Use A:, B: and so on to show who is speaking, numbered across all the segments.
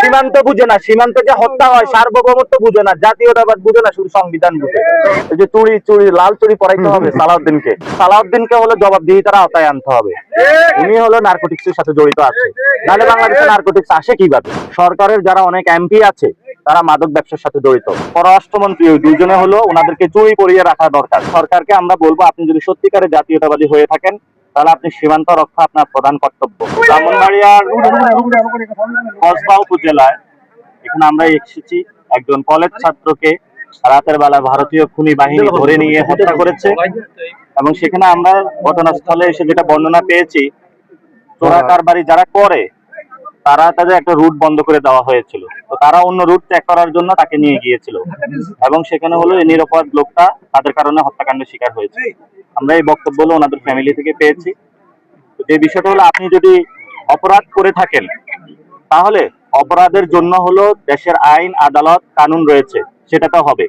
A: সীমান্ত বুঝে না, সীমান্তে যে হত্যা হয় সার্বভৌমত্ব বুঝে না, জাতীয়তাবাদ বুঝে না, শুধু সংবিধান বুঝে। এই যে চুরি লাল চুরি পড়াইতে হবে সালাউদ্দিনকে হলো জবাবদিহিতার আওতায় আনতে হবে। উনি হলো নার্কোটিক্স এর সাথে জড়িত আছে, নাহলে বাংলাদেশে নার্কোটিক্স আসে কিভাবে? সরকারের যারা অনেক এমপি আছে তারা মাদক ব্যবসার সাথে জড়িত। পররাষ্ট্রমন্ত্রী ওই দুইজনে হলো, ওনাদেরকে চুরি পরিয়ে রাখা দরকার। সরকারকে আমরা বলবো, আপনি যদি সত্যিকারের জাতীয়তাবাদী হয়ে থাকেন তাহলে আপনি সীমান্ত রক্ষা আপনার প্রধান কর্তব্য। ব্রাহ্মণবাড়িয়ার কসবা উপজেলায় এখানে আমরা এসেছি, একজন কলেজ ছাত্রকে রাতের বেলা ভারতীয় খুনি বাহিনী ধরে নিয়ে হত্যা করেছে। এবং সেখানে আমরা ঘটনাস্থলে এসে যেটা বর্ণনা পেয়েছি, চোরা কারবারি যারা করে তারা তাদের একটা রুট বন্ধ করে দেওয়া হয়েছিল, তো তারা অন্য রুট চেক করার জন্য তাকে নিয়ে গিয়েছিল এবং সেখানে হলো এই নিরাপদ লোকটা তাদের কারণে হত্যাকাণ্ডের শিকার হয়েছে। আমরা এই বক্তব্য হলো ওনাদের ফ্যামিলি থেকে পেয়েছি। তো যে বিষয়টা হলো, আপনি যদি অপরাধ করে থাকেন তাহলে অপরাধের জন্য হলো দেশের আইন আদালত কানুন রয়েছে, সেটা তো হবে।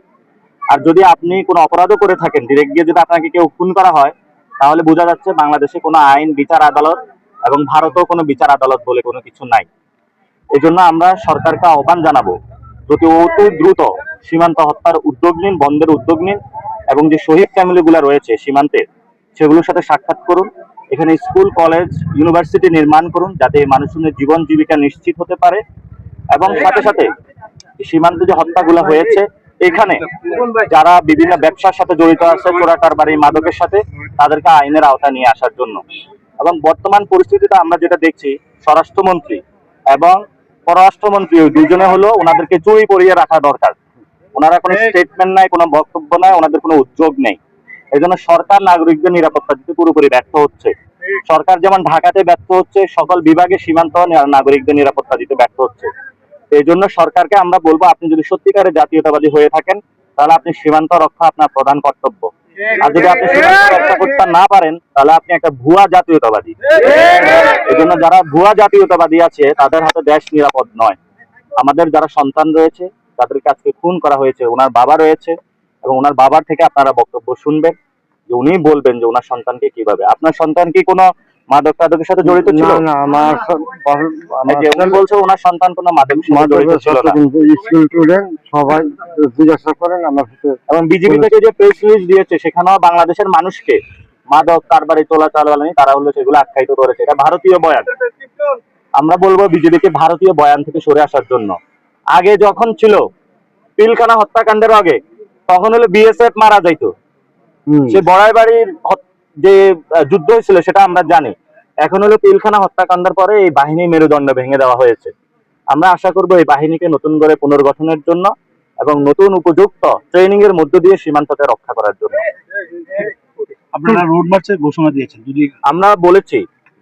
A: আর যদি আপনি কোনো অপরাধও করে থাকেন, ডিরেক্ট গিয়ে যদি আপনাকে কেউ খুন করা হয়, তাহলে বোঝা যাচ্ছে বাংলাদেশে কোনো আইন বিচার আদালত এবং ভারতেও কোনো বিচার আদালত বলে কোনো কিছু নাই। এই জন্য আমরা সরকারকে আহ্বান জানাবো, যদি অতি দ্রুত সীমান্ত হত্যার উদ্যোগ নিন, বন্ধের উদ্যোগ নিন, এবং যে শহীদ ফ্যামিলিগুলো রয়েছে সীমান্তে সেগুলোর সাথে সাক্ষাৎ করুন। এখানে স্কুল কলেজ ইউনিভার্সিটি নির্মাণ করুন, যাতে মানুষের জীবন জীবিকা নিশ্চিত হতে পারে। এবং সাথে সাথে সীমান্তে যে হত্যাগুলো হয়েছে, এখানে যারা বিভিন্ন ব্যবসার সাথে জড়িত আছে, চোরা কারবারি মাদকের সাথে, তাদেরকে আইনের আওতায় নিয়ে আসার জন্য। এবং বর্তমান পরিস্থিতিতে আমরা যেটা দেখছি, স্বরাষ্ট্রমন্ত্রী এবং পররাষ্ট্রমন্ত্রী ওই দুইজনে হলো, ওনাদেরকে চুরি পরিয়ে রাখা দরকার। ওনারা কোনো স্টেটমেন্ট নাই, কোনো বক্তব্য নাই, ওনাদের কোনো উদ্যোগ নেই। এই জন্য সরকার নাগরিকদের নিরাপত্তা দিতে পুরোপুরি ব্যর্থ হচ্ছে। সরকার যেমন ঢাকাতে ব্যর্থ হচ্ছে, সকল বিভাগে সীমান্ত নাগরিকদের নিরাপত্তা দিতে ব্যর্থ হচ্ছে। এই জন্য সরকারকে আমরা বলবো, আপনি যদি সত্যিকারের জাতীয়তাবাদী হয়ে থাকেন তাহলে আপনি সীমান্ত রক্ষা আপনার প্রধান কর্তব্য। আর যদি আপনি সীমান্ত রক্ষা করতে না পারেন তাহলে আপনি একটা ভুয়া জাতীয়তাবাদী। এই জন্য যারা ভুয়া জাতীয়তাবাদী আছে তাদের হাতে দেশ নিরাপদ নয়। আমাদের যারা সন্তান রয়েছে, যাদেরকে আজকে খুন করা হয়েছে, ওনার বাবা রয়েছে, এবং ওনার বাবার থেকে আপনারা বক্তব্য শুনবেন, যে উনি বলবেন যে ওনার সন্তানকে কিভাবে। আপনার সন্তান কি কোনো মাদক টাদকের সাথে জড়িত ছিল?
B: না, আমার
A: উনি বলছে ওনার সন্তান কোনো মাদক জড়িত ছিল না।
B: স্কুল স্টুডেন্ট সবাই জিজ্ঞাসা করেন আমার সাথে।
A: এবং বিজেপি থেকে যে প্রেস রিলিজ দিয়েছে, সেখানেও বাংলাদেশের মানুষকে মাদক কারবারি চোরাচালানি তারা হলো সেগুলো আখ্যায়িত করেছে। এটা ভারতীয় বয়ান। আমরা বলবো বিজেপিকে ভারতীয় বয়ান থেকে সরে আসার জন্য। আগে যখন ছিল পিলখানা হত্যাকাণ্ডের আগে, তখন হলো বিএসএফ মারা যাইতো, সে বড়াইবাড়ির যে যুদ্ধ হয়েছিল সেটা আমরা জানি। এখন হলো পিলখানা হত্যাকাণ্ডের পরে এই বাহিনী মেরুদণ্ড ভেঙে দেওয়া হয়েছে। আমরা আশা করবো এই বাহিনীকে নতুন করে পুনর্গঠনের জন্য এবং নতুন উপযুক্ত ট্রেনিং এর মধ্য দিয়ে সীমান্তকে রক্ষা করার জন্য।
C: আপনারা রোড মার্চের ঘোষণা দিয়েছেন, যদি
A: আমরা বলেছি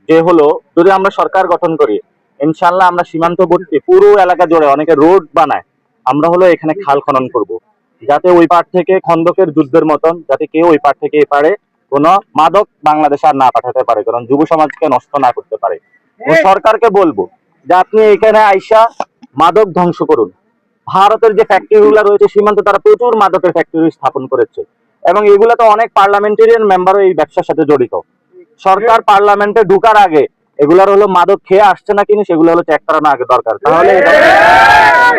A: যে হলো, যদি আমরা সরকার গঠন করি, ইনশাল্লাহ আমরা সীমান্তবর্তী পুরো এলাকা জুড়ে অনেকে রোড বানায়, আমরা হলো এখানে খাল খনন করব, যাতে ওই পার থেকে খন্দকের যুদ্ধের মতন যাতে কেউ ওই পার থেকে এপারে কোনো মাদক বাংলাদেশে আর না পাঠাতে পারে, কারণ যুব সমাজকে নষ্ট না করতে পারে। সরকারকে বলবো যে আপনি এখানে আইসা মাদক ধ্বংস করুন। ভারতের যে ফ্যাক্টরি গুলা রয়েছে সীমান্তে, তারা প্রচুর মাদকের ফ্যাক্টরি স্থাপন করেছে, এবং এগুলা তো অনেক পার্লামেন্টারিয়ান মেম্বারও এই ব্যবসার সাথে জড়িত। সরকার পার্লামেন্টে ঢুকার আগে এগুলার হলো মাদক খেয়ে আসছে না কিনা সেগুলো হলো চেক করানো আগে দরকার, তাহলে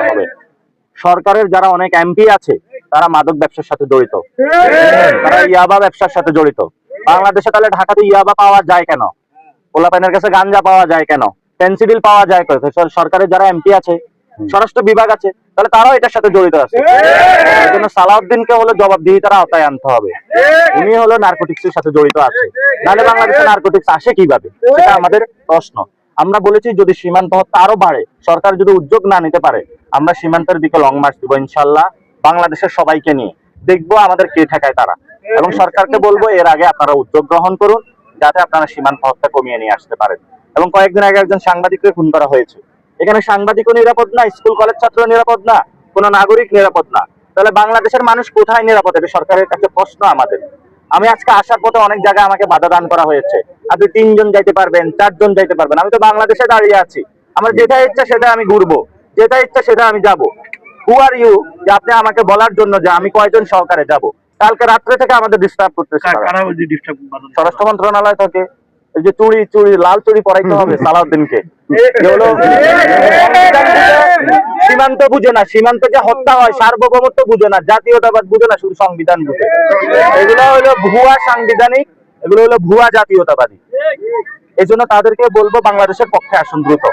A: হবে। সরকারের যারা অনেক এমপি আছে তারা মাদক ব্যবসার সাথে জড়িত, তারা ইয়াবা ব্যবসার সাথে জড়িত। বাংলাদেশে তাহলে ঢাকাতে ইয়াবা পাওয়া যায় কেন? পোলাপাইনের কাছে গাঞ্জা পাওয়া যায় কেন? পেন্সিডিল পাওয়া যায় কেন? সরকারের যারা এমপি আছে, স্বরাষ্ট্র বিভাগ আছে, তাহলে তারাও এটার সাথে জড়িত আছে। এই জন্য সালাউদ্দিনকে হলো জবাবদিহিতার আওতায় আনতে হবে। উনি হলো নার্কোটিক্স এর সাথে জড়িত আছে, নাহলে বাংলাদেশে নার্কোটিক্স আসে কিভাবে? সেটা আমাদের প্রশ্ন। আমরা বলেছি যদি সীমান্ত হত্যা আরো বাড়ে, সরকার যদি উদ্যোগ না নিতে পারে, আমরা সীমান্তের দিকে লং মার্চ দিব ইনশাল্লাহ, বাংলাদেশের সবাইকে নিয়ে দেখবো আমাদের কে ঠেকায় তারা। এবং সরকারকে বলবো এর আগে আপনারা উদ্যোগ গ্রহণ করুন, যাতে আপনারা সীমান্ত হত্যা কমিয়ে নিয়ে আসতে পারেন। এবং কয়েকদিন আগে একজন সাংবাদিককে খুন করা হয়েছে, এখানে সাংবাদিকও নিরাপদ না, স্কুল কলেজ ছাত্র নিরাপদ না, কোনো নাগরিক নিরাপদ না, তাহলে বাংলাদেশের মানুষ কোথায় নিরাপদ? এটা সরকারের কাছে প্রশ্ন আমাদের। আমি আজকে আসার পথে অনেক জায়গায় আমাকে বাধা দান করা হয়েছে, আপনি 3 জন যাইতে পারবেন, 4 জন যাইতে পারবেন। আমি তো বাংলাদেশে দাঁড়িয়ে আছি, আমার যেটা ইচ্ছা সেটা আমি ঘুরবো, যেটা ইচ্ছা সেটা আমি যাব। হু আর ইউ যে আপনি আমাকে বলার জন্য যে আমি কয়জন সহকারে যাব? কালকে রাত্রে থেকে আমাদের ডিস্টার্ব করতেছে স্বরাষ্ট্র মন্ত্রণালয় থেকে। এই যে চুরি লাল চুরি পড়াইতে হবে সালাউদ্দিনকে, সীমান্ত বুঝে না, সীমান্তে যে হত্যা হয় সার্বভৌমত্ব বুঝে না, জাতীয়তাবাদ বুঝে না, শুধু সংবিধান বুঝে। এগুলো হলো ভুয়া সাংবিধানিক, এগুলো হলো ভুয়া জাতীয়তাবাদী। এই জন্য তাদেরকে বলবো বাংলাদেশের পক্ষে আসুন দ্রুত।